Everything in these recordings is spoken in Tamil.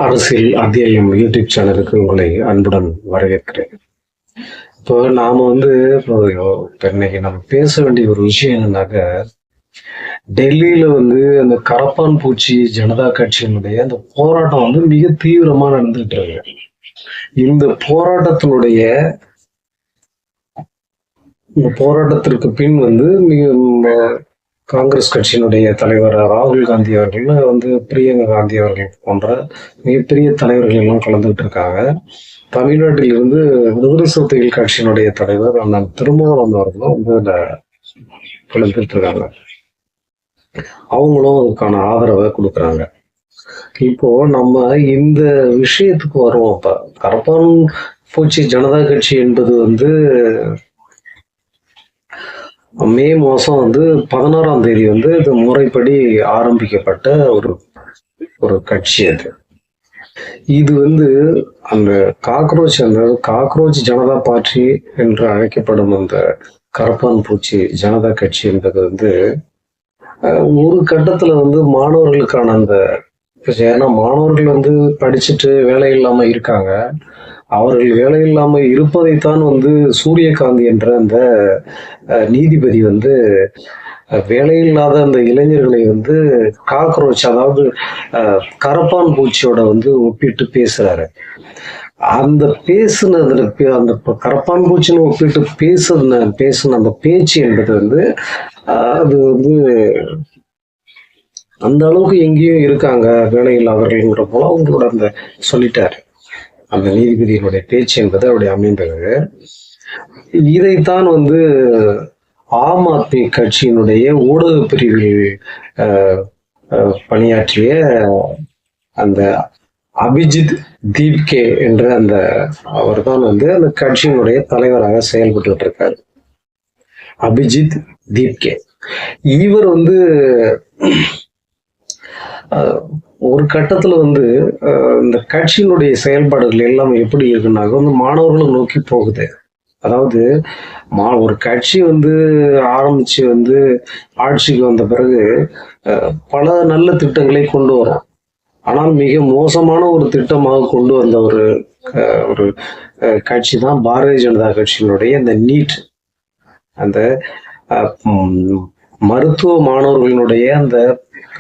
அரசியல் அத்தியாயம் யூடியூப் சேனலுக்கு உங்களை அன்புடன் வரவேற்கிறேன். இப்போ நாம வந்து இப்போ இன்னைக்கு நம்ம பேச வேண்டிய ஒரு விஷயம் என்னன்னாக்க, டெல்லியில வந்து அந்த கரப்பான் பூச்சி ஜனதா கட்சியினுடைய அந்த போராட்டம் வந்து மிக தீவிரமா நடந்துகிட்டு இருக்கு. இந்த போராட்டத்தினுடைய இந்த போராட்டத்திற்கு பின் வந்து காங்கிரஸ் கட்சியினுடைய தலைவர் ராகுல் காந்தி அவர்கள் வந்து பிரியங்கா காந்தி அவர்கள் போன்ற மிகப்பெரிய தலைவர்கள் எல்லாம் கலந்துகிட்டு இருக்காங்க. தமிழ்நாட்டில் இருந்து விடுதலை சிறுத்தைகள் கட்சியினுடைய தலைவர் அண்ணன் திருமாவளவன் அவர்களும் வந்து இதுல கலந்துட்டு இருக்காங்க. அவங்களும் அதுக்கான ஆதரவை கொடுக்குறாங்க. இப்போ நம்ம இந்த விஷயத்துக்கு வருவோம். இப்ப கரப்பான் பூச்சி ஜனதா கட்சி என்பது வந்து மே மாசம் வந்து 16ஆம் தேதி வந்து இது முறைப்படி ஆரம்பிக்கப்பட்ட ஒரு கட்சி. அது இது வந்து அந்த காக்ரோச் ஜனதா பார்ட்டி என்று அழைக்கப்படும் அந்த கரப்பான் பூச்சி ஜனதா கட்சி என்பது வந்து ஒரு கட்டத்துல வந்து மாணவர்களுக்கான அந்த ஏன்னா மாணவர்கள் வந்து படிச்சுட்டு வேலை இல்லாம இருக்காங்க. அவர்கள் வேலை இல்லாம இருப்பதைத்தான் வந்து சூரியகாந்தி என்ற அந்த நீதிபதி வந்து வேலையில்லாத அந்த இளைஞர்களை வந்து காக்ரோச், அதாவது கரப்பான் பூச்சியோட வந்து ஒப்பிட்டு பேசுறாரு. அந்த பேசுனதுல அந்த கரப்பான் பூச்சின்னு ஒப்பிட்டு பேசுன அந்த பேச்சு என்பது வந்து அது வந்து அந்த அளவுக்கு எங்கேயும் இருக்காங்க வேலையில்லாதவர்கள்ங்கிற போல அவங்களோட அந்த சொல்லிட்டாரு. அந்த நீதிபதியினுடைய பேச்சு என்பது அப்படி அமைந்தது. இதைத்தான் வந்து ஆம் ஆத்மி கட்சியினுடைய ஊடக பிரிவில் பணியாற்றிய அந்த அபிஜித் தீப்கே என்ற அந்த அவர் தான் வந்து அந்த கட்சியினுடைய தலைவராக செயல்பட்டு இருக்காரு. அபிஜித் தீப்கே இவர் வந்து ஒரு கட்டத்துல வந்து இந்த கட்சியினுடைய செயல்பாடுகள் எல்லாம் எப்படி இருக்குன்னாக்க வந்து மாணவர்களை நோக்கி போகுது. அதாவது ஒரு கட்சி வந்து ஆரம்பிச்சு வந்து ஆட்சிக்கு வந்த பிறகு பல நல்ல திட்டங்களை கொண்டு வரும். ஆனால் மிக மோசமான ஒரு திட்டமாக கொண்டு வந்த ஒரு கட்சி தான் பாரதிய ஜனதா கட்சியினுடைய இந்த நீட், அந்த மருத்துவ மாணவர்களினுடைய அந்த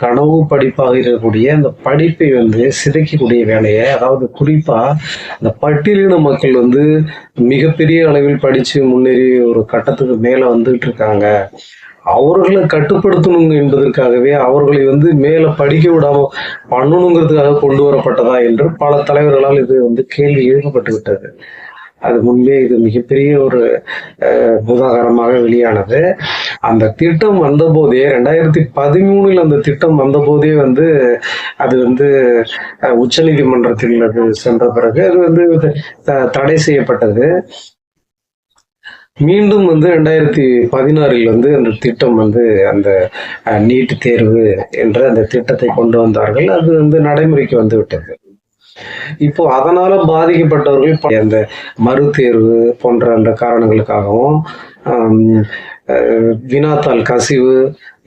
கனவு படிப்பாக இருக்கக்கூடிய அந்த படிப்பை வந்து சிதைக்கக்கூடிய வேலையை, அதாவது குறிப்பா இந்த பட்டியலின மக்கள் வந்து மிகப்பெரிய அளவில் படிச்சு முன்னேறி ஒரு கட்டத்துக்கு மேல வந்துட்டு இருக்காங்க, அவர்களை கட்டுப்படுத்தணும் என்பதற்காகவே அவர்களை வந்து மேல படிக்க விடாம பண்ணணுங்கிறதுக்காக கொண்டு வரப்பட்டதா என்று பல தலைவர்களால் இது வந்து கேள்வி எழுப்பப்பட்டு விட்டது. அது முன்பே இது மிகப்பெரிய ஒரு பூதாகரமாக வெளியானது. அந்த திட்டம் வந்த போதே 2013 அந்த திட்டம் வந்த போதே வந்து அது வந்து உச்ச நீதிமன்றத்தில் அது சென்ற பிறகு அது வந்து தடை செய்யப்பட்டது. மீண்டும் வந்து 2016 வந்து அந்த திட்டம் வந்து அந்த நீட் தேர்வு என்ற அந்த திட்டத்தை கொண்டு வந்தார்கள். அது வந்து நடைமுறைக்கு வந்து விட்டது. இப்போ அதனால பாதிக்கப்பட்டவர்கள் அந்த மறு தேர்வு போன்ற அந்த காரணங்களுக்காகவும் வினாத்தாள் கசிவு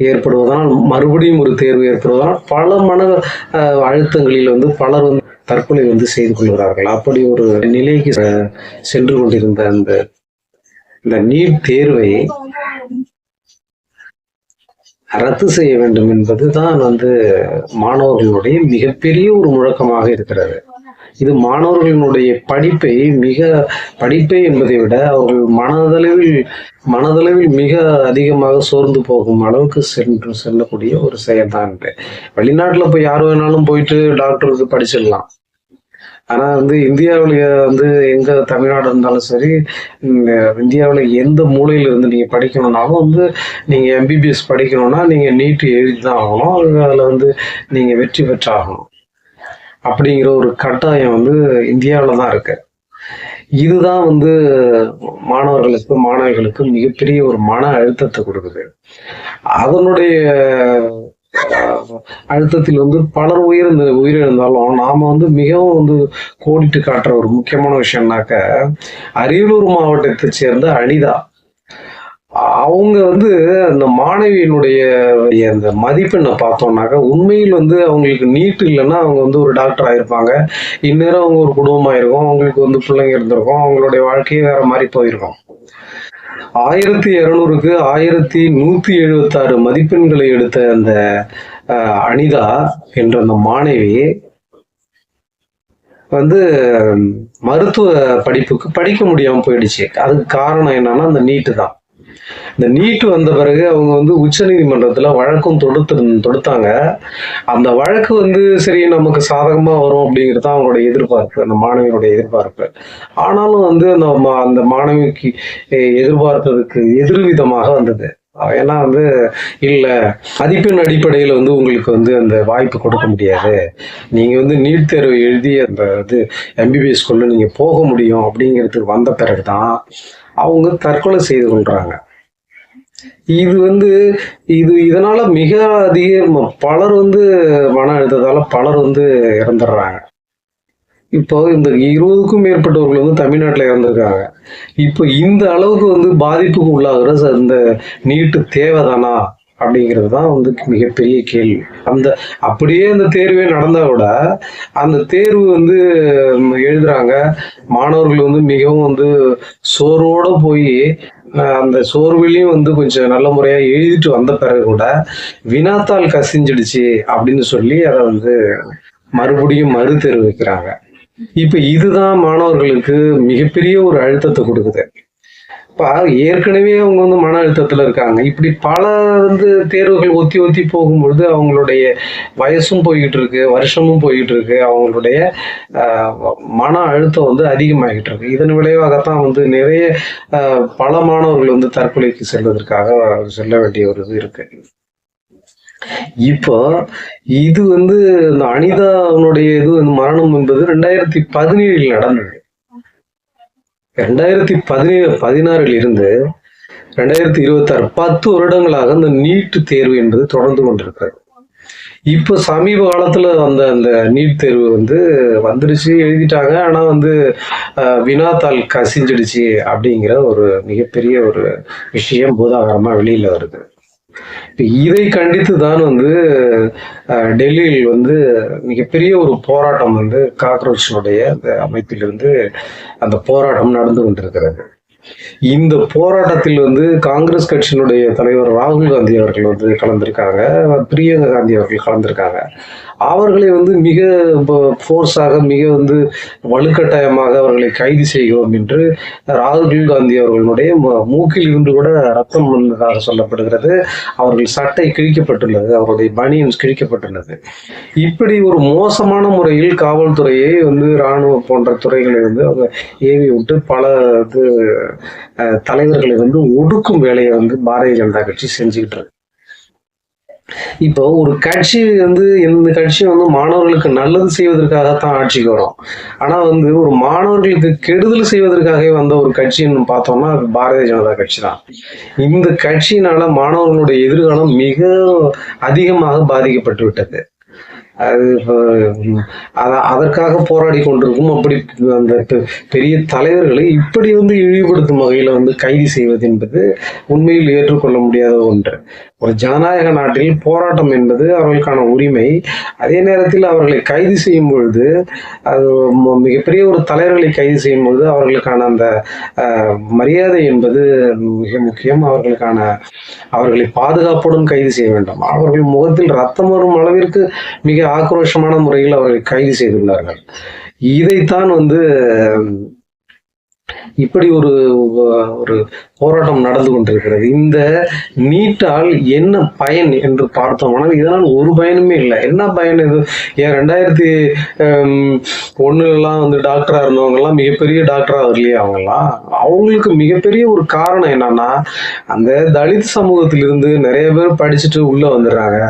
ஏற்படுவதனால் மறுபடியும் ஒரு தேர்வு ஏற்படுவதனால் பல மன அழுத்தங்களில் வந்து பலர் வந்து தற்கொலை வந்து செய்து கொள்கிறார்கள். அப்படி ஒரு நிலைக்கு சென்று கொண்டிருந்த இந்த நீட் தேர்வை ரத்து செய்ய வேண்டும் என்பதுதான் வந்து மாணவர்களுடைய மிகப்பெரிய ஒரு முழக்கமாக இருக்கிறது. இது மாணவர்களினுடைய படிப்பை என்பதை விட அவர்கள் மனதளவில் மிக அதிகமாக சோர்ந்து போகும் அளவுக்கு செல்லக்கூடிய ஒரு செயல் தான். வெளிநாட்டுல போய் யார் வேணாலும் போயிட்டு டாக்டருக்கு படிச்சிடலாம். ஆனா வந்து இந்தியாவில வந்து எங்க தமிழ்நாடு இருந்தாலும் சரி, இந்தியாவில் எந்த மூலையில இருந்து நீங்க படிக்கணும்னாலும் வந்து நீங்க எம்பிபிஎஸ் படிக்கணும்னா நீங்க நீட் எழுதிதான் ஆகணும். அதுல வந்து நீங்க வெற்றி பெற்றாகணும் அப்படிங்கிற ஒரு கட்டாயம் வந்து இந்தியாவில தான் இருக்கு. இதுதான் வந்து மாணவர்களுக்கு மிகப்பெரிய ஒரு மன அழுத்தத்தை கொடுக்குது. அதனுடைய அழுத்தத்தில் வந்து பலர் உயிரிழந்தாலும் நாம வந்து மிகவும் வந்து கோடிட்டு காட்டுற ஒரு முக்கியமான விஷயம்னாக்க, அரியலூர் மாவட்டத்தை சேர்ந்த அனிதா அவங்க வந்து அந்த மாணவியினுடைய அந்த மதிப்பெண்ணை பார்த்தோம்னாக்கா உண்மையில் வந்து அவங்களுக்கு நீட் இல்லைன்னா அவங்க வந்து ஒரு டாக்டர் ஆயிருப்பாங்க. இந்நேரம் அவங்க ஒரு குடும்பமா இருக்கும், அவங்களுக்கு வந்து பிள்ளைங்க இருந்திருக்கும், அவங்களுடைய வாழ்க்கையே வேற மாதிரி போயிருக்கும். 1200க்கு 1176 மதிப்பெண்களை எடுத்த அந்த அனிதா என்ற அந்த மாணவி வந்து மருத்துவ படிப்புக்கு படிக்க முடியாம போயிடுச்சு. அதுக்கு காரணம் என்னன்னா அந்த நீட்டு தான். இந்த நீட் வந்த பிறகு அவங்க வந்து உச்ச நீதிமன்றத்துல வழக்கும் தொடுத்தாங்க. அந்த வழக்கு வந்து சரி நமக்கு சாதகமா வரும் அப்படிங்கிறது தான் அவங்களுடைய எதிர்பார்ப்பு, அந்த மாணவியினுடைய எதிர்பார்ப்பு. ஆனாலும் வந்து அந்த மாணவிக்கு எதிர்பார்த்ததுக்கு எதிர்விதமாக வந்தது. ஏன்னா வந்து இல்ல மதிப்பெண் அடிப்படையில் வந்து உங்களுக்கு வந்து அந்த வாய்ப்பு கொடுக்க முடியாது, நீங்க வந்து நீட் தேர்வு எழுதி அந்த இது எம்பிபிஎஸ் குள்ள நீங்க போக முடியும் அப்படிங்கிறதுக்கு வந்த பிறகுதான் அவங்க தற்கொலை செய்து கொள்றாங்க. இது வந்து இதனால மிக அதிக பலர் வந்து மன அழுத்தத்தால பலர் வந்து இறந்துடுறாங்க. இப்போ இந்த 20க்கும் மேற்பட்டவர்கள் வந்து தமிழ்நாட்டில் இறந்துருக்காங்க. இப்போ இந்த அளவுக்கு வந்து பாதிப்புக்கு உள்ளாகிற இந்த நீட்டு தேவைதானா அப்படிங்கிறது தான் வந்து மிகப்பெரிய கேள்வி. அப்படியே அந்த தேர்வே நடந்தா கூட அந்த தேர்வு வந்து எழுதுறாங்க, மாணவர்கள் வந்து மிகவும் வந்து சோர்வோட போய் அந்த சோர்விலையும் வந்து கொஞ்சம் நல்ல முறையா எழுதிட்டு வந்த பிறகு கூட வினாத்தாள் கசிஞ்சிடுச்சு அப்படின்னு சொல்லி அதை வந்து மறுபடியும் மறு தேர்வு வைக்கிறாங்க. இப்ப இதுதான் மாணவர்களுக்கு மிகப்பெரிய ஒரு அழுத்தத்தை கொடுக்குது. இப்ப ஏற்கனவே அவங்க வந்து மன அழுத்தத்துல இருக்காங்க. இப்படி பல வந்து தேர்வுகள் ஒத்தி போகும்பொழுது அவங்களுடைய வயசும் போய்கிட்டு இருக்கு, வருஷமும் போய்கிட்டு இருக்கு, அவங்களுடைய மன அழுத்தம் வந்து அதிகமாகிட்டு இருக்கு. இதன் விளைவாகத்தான் வந்து நிறைய பல மாணவர்கள் வந்து தற்கொலைக்கு செல்வதற்காக செல்ல வேண்டிய ஒரு இது இருக்கு. இப்போ இது வந்து இந்த அனிதாவுடைய இது வந்து மரணம் என்பது 2017 நடந்தது. 2016 இருந்து 2026 10 வருடங்களாக இந்த நீட் தேர்வு என்பது தொடர்ந்து கொண்டிருக்கிறது. இப்போ சமீப காலத்துல அந்த நீட் தேர்வு வந்து வந்துருச்சு, எழுதிட்டாங்க. ஆனா வந்து வினாத்தாள் கசிஞ்சிடுச்சு அப்படிங்கிற ஒரு மிகப்பெரிய ஒரு விஷயம் பூதாகரமா வெளியில வருது. இதை கண்டித்து தான் வந்து டெல்லியில் வந்து மிகப்பெரிய ஒரு போராட்டம் வந்து காக்ரோச்சுடைய அந்த அமைப்பிலிருந்து அந்த போராட்டம் நடந்து கொண்டிருக்கிறது. இந்த போராட்டத்தில் வந்து காங்கிரஸ் கட்சியினுடைய தலைவர் ராகுல் காந்தி அவர்கள் வந்து கலந்திருக்காங்க, பிரியங்கா காந்தி அவர்கள் கலந்திருக்காங்க. அவர்களை வந்து மிக போர்ஸாக மிக வந்து வலுக்கட்டாயமாக அவர்களை கைது செய்கிறோம் என்று ராகுல் காந்தி அவர்களுடைய மூக்கில் இருந்து கூட ரத்தம் வந்ததாக சொல்லப்படுகிறது. அவர்கள் சட்டை கிழிக்கப்பட்டுள்ளது, அவருடைய பனியன்ஸ் கிழிக்கப்பட்டுள்ளது. இப்படி ஒரு மோசமான முறையில் காவல்துறையை வந்து இராணுவம் போன்ற துறைகளை வந்து அவங்க ஏவி விட்டு பல இது தலைவர்களை வந்து ஒடுக்கும் வேலையை வந்து பாரதிய ஜனதா கட்சி செஞ்சுக்கிட்டு இருக்கு. இப்போ ஒரு கட்சி வந்து இந்த கட்சி வந்து மாணவர்களுக்கு நல்லது செய்வதற்காகத்தான் ஆட்சிக்கு வரும். ஆனா வந்து ஒரு மாணவர்களுக்கு கெடுதல் செய்வதற்காக வந்த ஒரு கட்சின்னு பார்த்தோம்னா அது பாரதிய ஜனதா கட்சி தான். இந்த கட்சியினால மாணவர்களுடைய எதிர்காலம் மிக அதிகமாக பாதிக்கப்பட்டு விட்டது. அது அதற்காக போராடி கொண்டிருக்கும் அப்படி அந்த பெரிய தலைவர்களை இப்படி வந்து இழிவுபடுத்தும் வகையில வந்து கைது செய்வது என்பது உண்மையில் ஏற்றுக்கொள்ள முடியாத ஒன்று. ஒரு ஜனநாயக நாட்டில் போராட்டம் என்பது அவர்களுக்கான உரிமை. அதே நேரத்தில் அவர்களை கைது செய்யும் பொழுது அது மிகப்பெரிய ஒரு தலைவர்களை கைது செய்யும் பொழுது அவர்களுக்கான அந்த மரியாதை என்பது மிக முக்கியம். அவர்களை பாதுகாப்புடன் கைது செய்ய வேண்டும். அவர்கள் முகத்தில் ரத்தம் வரும் அளவிற்கு மிக ஆக்ரோஷமான முறையில் அவர்களை கைது செய்துள்ளார்கள். இதைத்தான் வந்து இப்படி ஒரு போராட்டம் நடந்து கொண்டிருக்கிறது. இந்த நீட்டால் என்ன பயன் என்று பார்த்தோம்னால் இதனால் ஒரு பயனுமே இல்லை. என்ன பயன் இது? ஏன் 2001 வந்து டாக்டரா இருந்தவங்க எல்லாம் மிகப்பெரிய டாக்டரா வரலையே? அவங்களுக்கு மிகப்பெரிய ஒரு காரணம் என்னன்னா அந்த தலித் சமூகத்திலிருந்து நிறைய பேர் படிச்சுட்டு உள்ள வந்துடுறாங்க.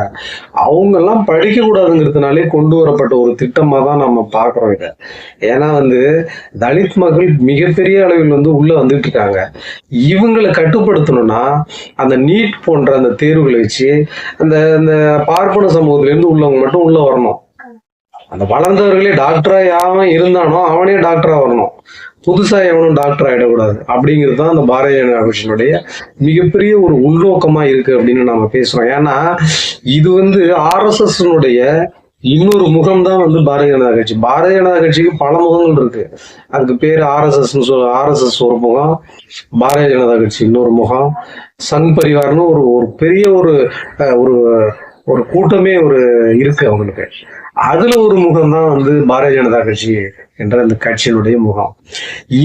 அவங்க எல்லாம் படிக்க கூடாதுங்கிறதுனாலே கொண்டு வரப்பட்ட ஒரு திட்டமா தான் நம்ம பாக்குறோம் இதை. ஏன்னா வந்து தலித் மக்கள் மிகப்பெரிய அளவில் வந்து உள்ள வந்துட்டு இருக்காங்க. இவங்களை கட்டுப்படுத்தணும்னா அந்த நீட் போன்ற அந்த தேர்வுகளை வச்சு அந்த பார்ப்பன சமூகத்திலிருந்து உள்ளவங்க மட்டும் உள்ள வரணும். அந்த வளர்ந்தவர்களே டாக்டரா யாவன் இருந்தானோ அவனே டாக்டரா வரணும், புதுசா எவனும் டாக்டர் ஆயிடக்கூடாது அப்படிங்கிறது தான் அந்த பாரதிய ஜனதா கட்சியினுடைய மிகப்பெரிய ஒரு உள்நோக்கமா இருக்கு அப்படின்னு நம்ம பேசுறோம். ஏன்னா இது வந்து ஆர்எஸ்எஸ்னுடைய இன்னொரு முகம் தான் வந்து பாரதிய ஜனதா கட்சி. பாரதிய ஜனதா கட்சிக்கு பல முகங்கள் இருக்கு. அதுக்கு பேர் ஆர்எஸ்எஸ். ஆர்எஸ்எஸ் ஒரு முகம், பாரதிய ஜனதா கட்சி இன்னொரு முகம், சங் பரிவார்னு ஒரு ஒரு பெரிய ஒரு ஒரு ஒரு கூட்டமே இருக்கு அவங்களுக்கு. அதுல ஒரு முகம் தான் வந்து பாரதிய ஜனதா கட்சி என்ற அந்த கட்சியினுடைய முகம்.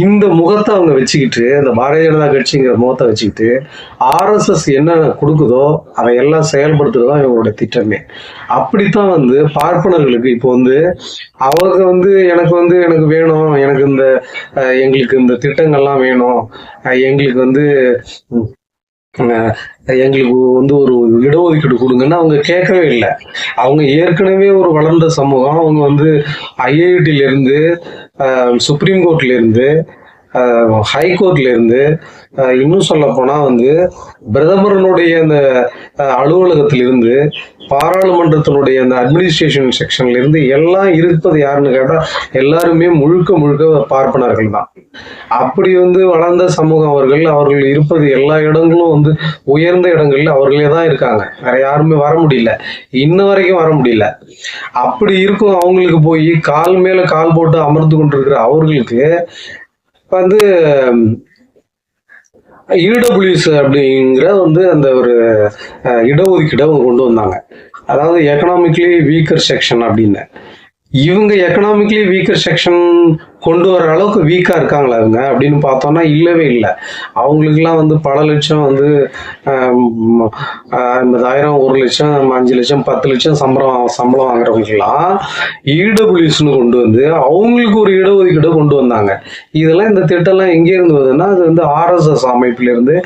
இந்த முகத்தை அவங்க வச்சுக்கிட்டு, அந்த பாரதிய ஜனதா கட்சிங்கிற முகத்தை வச்சுக்கிட்டு ஆர்எஸ்எஸ் என்ன கொடுக்குதோ அதை எல்லாம் செயல்படுத்துறதுதான் இவங்களோட திட்டமே. அப்படித்தான் வந்து பார்ப்பனர்களுக்கு இப்போ வந்து அவங்க வந்து எனக்கு வேணும், எனக்கு எங்களுக்கு இந்த திட்டங்கள்லாம் வேணும், எங்களுக்கு வந்து எங்களுக்கு வந்து ஒரு இடஒதுக்கீடு கொடுங்கன்னா அவங்க கேட்கவே இல்லை. அவங்க ஏற்கனவே ஒரு வளர்ந்த சமூகம். அவங்க வந்து ஐஐடில இருந்து, சுப்ரீம் கோர்ட்ல இருந்து, ஹைகோர்ட்ல இருந்து, இன்னும் சொல்ல போனா வந்து பிரதமரனுடைய அந்த அலுவலகத்திலிருந்து, பாராளுமன்றத்தினுடைய அந்த அட்மினிஸ்ட்ரேஷன் செக்ஷன்ல இருந்து எல்லாம் இருப்பது யாருன்னு கேட்டா எல்லாருமே முழுக்க முழுக்க பார்ப்பனர்கள் தான். அப்படி வந்து வளர்ந்த சமூகம் அவர்கள் இருப்பது எல்லா இடங்களும் வந்து உயர்ந்த இடங்கள்ல அவர்களே தான் இருக்காங்க. வேற யாருமே வர முடியல, இன்ன வரைக்கும் வர முடியல. அப்படி இருக்கும் அவங்களுக்கு போய் கால் மேல கால் போட்டு அமர்ந்து கொண்டிருக்கிற அவர்களுக்கு வந்து இடபிள்யூஎஸ் அப்படிங்கிற வந்து அந்த ஒரு இடஒதுக்கீடை அவங்க கொண்டு வந்தாங்க. அதாவது எக்கனாமிக்கலி வீக்கர் செக்ஷன் அப்படின்னு. இவங்க எக்கனாமிக்கலி வீக்கர் செக்ஷன் கொண்டு வர அளவுக்கு வீக்கா இருக்காங்களா இவங்க அப்படின்னு பார்த்தோம்னா இல்லவே இல்லை. அவங்களுக்குலாம் வந்து பல லட்சம் வந்து 50,000, 1 லட்சம், 5 லட்சம், 10 லட்சம் சம்பளம் வாங்குறவங்களுக்குலாம் இடபிள்யூஎஸ்னு கொண்டு வந்து அவங்களுக்கு ஒரு இடஒதுக்கீடு கொண்டு வந்தாங்க. இதெல்லாம் இந்த திட்டம்லாம் எங்கே இருந்து வருதுன்னா அது வந்து ஆர்எஸ்எஸ் அமைப்புல இருந்து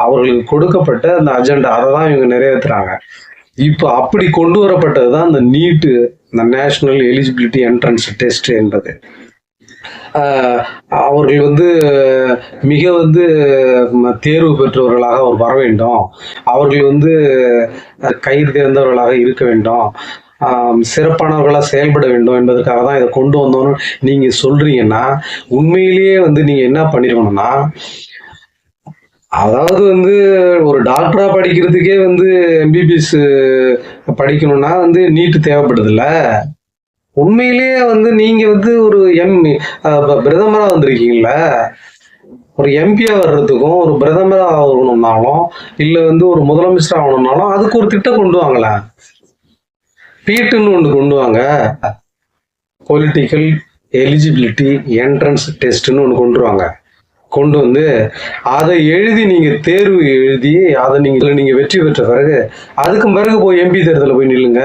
அவர்களுக்கு கொடுக்கப்பட்ட அந்த அஜெண்டா, அதை தான் இவங்க நிறைவேற்றுறாங்க. இப்போ அப்படி கொண்டு வரப்பட்டதுதான் இந்த நீட்டு, இந்த நேஷனல் எலிஜிபிலிட்டி என்ட்ரன்ஸ் டெஸ்ட் என்பது. அவர்கள் வந்து மிக வந்து தேர்வு பெற்றவர்களாக அவர் வர வேண்டும், அவர்கள் வந்து கயிறு தேர்ந்தவர்களாக இருக்க வேண்டும், சிறப்பானவர்களாக செயல்பட வேண்டும் என்பதற்காக தான் இதை கொண்டு வந்தோம்னு நீங்க சொல்றீங்கன்னா உண்மையிலேயே வந்து நீங்க என்ன பண்ணிருக்கணும்னா, அதாவது வந்து ஒரு டாக்டரா படிக்கிறதுக்கே வந்து எம்பிபிஎஸ் படிக்கணும்னா வந்து நீட்டு தேவைப்படுதுல்ல. உண்மையிலேயே வந்து நீங்க வந்து ஒரு பிரதமரா வந்திருக்கீங்கல்ல, ஒரு எம்பியா வர்றதுக்கும் ஒரு பிரதமரா ஆகணும்னாலும் இல்ல வந்து ஒரு முதலமைச்சர் ஆகணும்னாலும் அதுக்கு ஒரு திட்டம் கொண்டு வாங்கல. பீட்டுன்னு ஒன்று கொண்டு வாங்க, பொலிட்டிக்கல் எலிஜிபிலிட்டி என்ட்ரன்ஸ் டெஸ்ட்னு ஒன்று கொண்டு வந்து அதை எழுதி நீங்க தேர்வு எழுதி அதை நீங்க வெற்றி பெற்ற பிறகு அதுக்கு பிறகு போய் எம்பி தேர்தலில் போய் நில்லுங்க.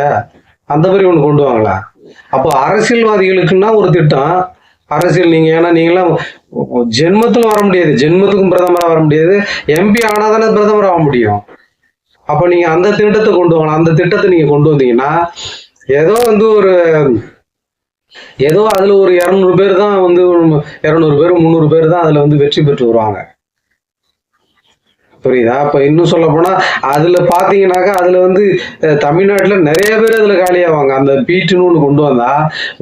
அந்த மாதிரி ஒன்று கொண்டு வாங்களா. அப்போ அரசியல்வாதிகளுக்குன்னா ஒரு திட்டம், அரசியல் நீங்க ஏன்னா நீங்களாம் ஜென்மத்திலும் வர முடியாது, ஜென்மத்துக்கும் பிரதமராக வர முடியாது, எம்பி ஆனாதானே பிரதமர் ஆக முடியும். அப்போ நீங்க அந்த திட்டத்தை கொண்டு வாங்கலாம். அந்த திட்டத்தை நீங்க கொண்டு வந்தீங்கன்னா ஏதோ வந்து அதுல ஒரு 200 பேர் தான் வந்து 200 பேர் 300 பேர் தான் அதுல வந்து வெற்றி பெற்று வருவாங்க. புரியுதா? அப்ப இன்னும் சொல்ல போனா அதுல பாத்தீங்கன்னாக்கா அதுல வந்து தமிழ்நாட்டுல நிறைய பேர் அதுல காலியாவாங்க. அந்த பீட்டுன்னு ஒண்ணு கொண்டு வந்தா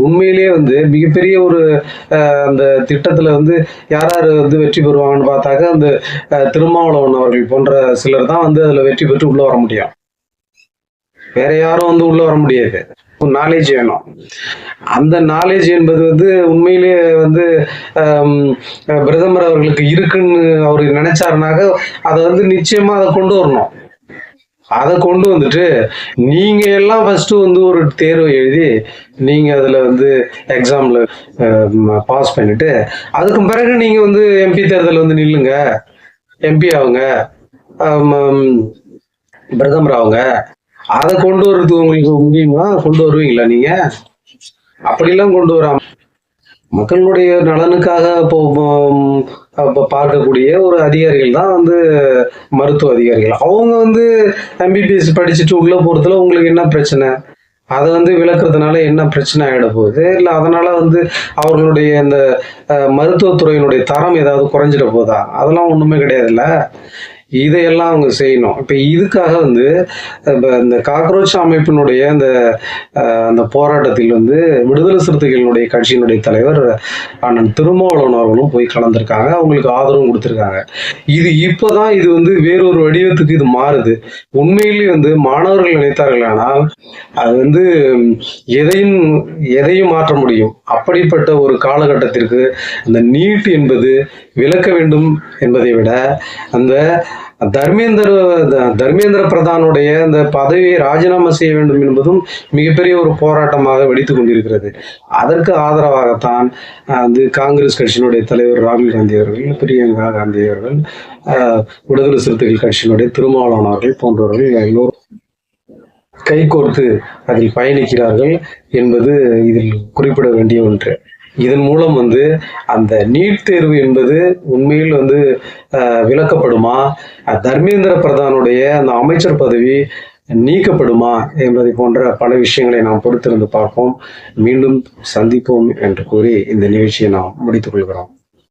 உண்மையிலேயே வந்து மிகப்பெரிய ஒரு அந்த திட்டத்துல வந்து யார் வந்து வெற்றி பெறுவாங்கன்னு பார்த்தாக்க அந்த திருமாவளவன் அவர்கள் போன்ற சிலர் தான் வந்து அதுல வெற்றி பெற்று உள்ள வர முடியும். வேற யாரும் வந்து உள்ள வர முடியாது. நாலேஜ் வேணும். அந்த நாலேஜ் என்பது வந்து உண்மையிலேயே வந்து பிரதமர் அவர்களுக்கு இருக்குன்னு அவரு நினைச்சாருனாக்க அதை வந்து நிச்சயமா அதை கொண்டு வரணும். அதை கொண்டு வந்துட்டு நீங்க எல்லாம் ஃபர்ஸ்ட் வந்து ஒரு தேர்வை எழுதி நீங்க அதுல வந்து எக்ஸாம்ல பாஸ் பண்ணிட்டு அதுக்கு பிறகு நீங்க வந்து எம்பி தேர்தல் வந்து நில்லுங்க, எம்பி ஆகுங்க, பிரதமர் ஆகுங்க. அதை கொண்டு வர்றது உங்களுக்கு முடியுமா? கொண்டு வருவீங்களா நீங்க? அப்படிலாம் கொண்டு வராம மக்களுடைய நலனுக்காக பார்க்கக்கூடிய ஒரு அதிகாரிகள் தான் வந்து மருத்துவ அதிகாரிகள். அவங்க வந்து எம்பிபிஎஸ் படிச்சுட்டு உள்ள போறதுல உங்களுக்கு என்ன பிரச்சனை? அதை வந்து விளக்குறதுனால என்ன பிரச்சனை ஆகிட போகுது? இல்லை அதனால வந்து அவர்களுடைய அந்த மருத்துவத்துறையினுடைய தரம் ஏதாவது குறைஞ்சிட போதா? அதெல்லாம் ஒண்ணுமே கிடையாதுல்ல. இதையெல்லாம் அவங்க செய்யணும். இப்ப இதுக்காக வந்து இந்த காக்ரோச் அமைப்பினுடைய அந்த போராட்டத்தில் வந்து விடுதலை சிறுத்தைகளுடைய கட்சியினுடைய தலைவர் அண்ணன் திருமாவளவன் அவர்களும் போய் கலந்திருக்காங்க. அவங்களுக்கு ஆதரவும் கொடுத்திருக்காங்க. இப்பதான் இது வந்து வேறொரு வடிவத்துக்கு இது மாறுது. உண்மையிலேயே வந்து மாணவர்கள் நினைத்தார்கள், ஆனால் அது வந்து எதையும் மாற்ற முடியும். அப்படிப்பட்ட ஒரு காலகட்டத்திற்கு அந்த நீட் என்பது விலக்க வேண்டும் என்பதை விட அந்த தர்மேந்திர பிரதானுடைய அந்த பதவியை ராஜினாமா செய்ய வேண்டும் என்பதும் மிகப்பெரிய ஒரு போராட்டமாக வெடித்துக் கொண்டிருக்கிறது. அதற்கு ஆதரவாகத்தான் வந்து காங்கிரஸ் கட்சியினுடைய தலைவர் ராகுல் காந்தி அவர்கள், பிரியங்கா காந்தி அவர்கள், விடுதலை சிறுத்தைகள் கட்சியினுடைய திருமாவளவன் அவர்கள் போன்றவர்கள் எல்லோரும் கைகோர்த்து அதில் பயணிக்கிறார்கள் என்பது இதில் குறிப்பிட வேண்டிய ஒன்று. இதன் மூலம் வந்து அந்த நீட் தேர்வு என்பது உண்மையில் வந்து விலக்கப்படுமா, தர்மேந்திர பிரதானுடைய அந்த அமைச்சர் பதவி நீக்கப்படுமா என்பதை போன்ற பல விஷயங்களை நாம் பொறுத்திருந்து பார்ப்போம். மீண்டும் சந்திப்போம் என்று கூறி இந்த நிகழ்ச்சியை நாம் முடித்துக் கொள்கிறோம்.